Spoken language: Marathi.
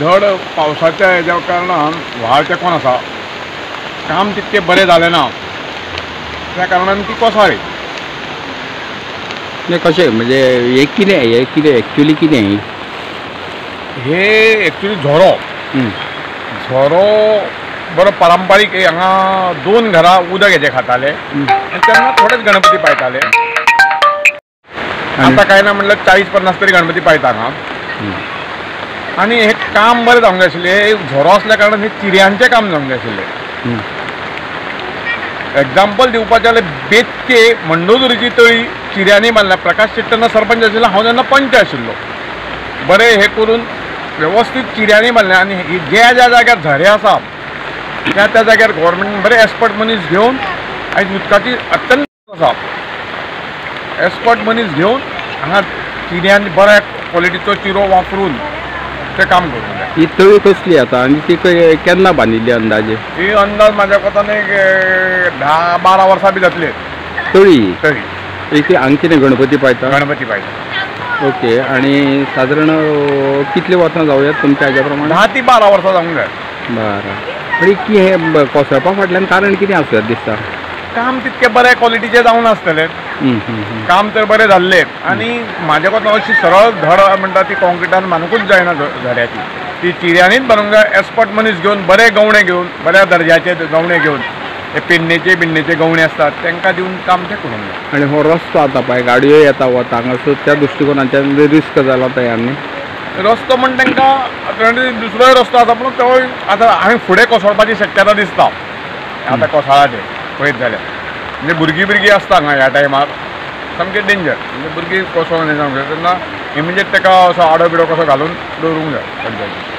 धड पावसाच्या हेज्या कारणान व्हाळ तेंकोन आसा, काम तितकें बरें जालें ना, त्या कारणान ती कोसळ्ळी. म्हणजे कशें म्हणजे हे कितें एक्चुअली कितें हे एक्चुअली झोरो हं. झोरो बरो पारंपारीक हांगा 2 घरां उदक हेजे खाताले आनी तेन्ना थोडेच गणपती पायताले. आतां काय ना म्हणल्यार 40-50 तरी गणपती पायता हांगा. आनी हे काम बरें जावंक जाय आशिल्लें. हे झोरो आसल्या कारणान हे चिऱ्यांचें काम जावंक जाय आशिल्लें. एग्जाम्पल दिवपाचें जाल्यार बेतके मंडोदरीची तळी चिऱ्यांनी बांदल्या. प्रकाश शेट तेन्ना सरपंच आशिल्लो, हांव तेन्ना पंच आशिल्लो. बरें हे करून वेवस्थीत चिऱ्यांनी बांदल्या आनी ज्या जाग्यार झरे आसा त्या जाग्यार गव्हर्मेंट बरे एक्सपर्ट मनीस घेवन आयज उदकाची अत्यंत आसा. एक्सपर्ट मनीस घेवन हांगा चिऱ्यांनी बऱ्या क्वॉलिटीचो चिरो वापरून तें काम करूंक जाय. ही तळी कसली आतां आनी ती केन्ना बांदिल्ली अंदाजे? ही अंदाज म्हाज्या कोतान एक 10-12 वर्सां बी जातली तळी. तरी एक हांगा कितें गणपती पायता? गणपती पायता. ओके. आणि साधारण कितले वर्सां जावयात तुमच्या हाज्या प्रमाणे? 10 ते 12 वर्सां जावंक जाय. बरें. आनी की हे कोसळपा फाटल्यान कारण कितें आसत दिसता? काम तितकें बरें क्वॉलिटीचें जावं नासतलें. काम तर बरें जाल्लें आनी म्हाज्या कोतान अशी सरळ धड म्हणटा ती कॉन्क्रिटान बांदूंकूच जायना झऱ्याची. ती चिऱ्यांनीच बांदूंक जाय. एक्सपर्ट मनीस घेवन बरे गवणे घेवन बऱ्या दर्ज्याचे गवणे घेवन हे पेडणेचे गवणे असतात तांकां दिवन काम तें करूंक जाय. आनी हो रस्तो आतां पळय गाडयो येता वता हांगासर त्या दृश्टिकोनाच्यान रिस्क जाला तयार न्ही? रस्तो म्हण तांकां दुसरोय रस्तो आसा पूण तो आतां हांवें फुडें कोसळपाची शक्यता दिसता. आतां कोसळाचें पळयत जाल्यार म्हणजे भुरगीं आसता हांगा ह्या टायमार सामकें डेंजर. म्हणजे भुरगीं कोसळून तेन्ना इमिजिएट ताका असो आडो बिडो कसो घालून दवरूंक जाय पंचायतीन.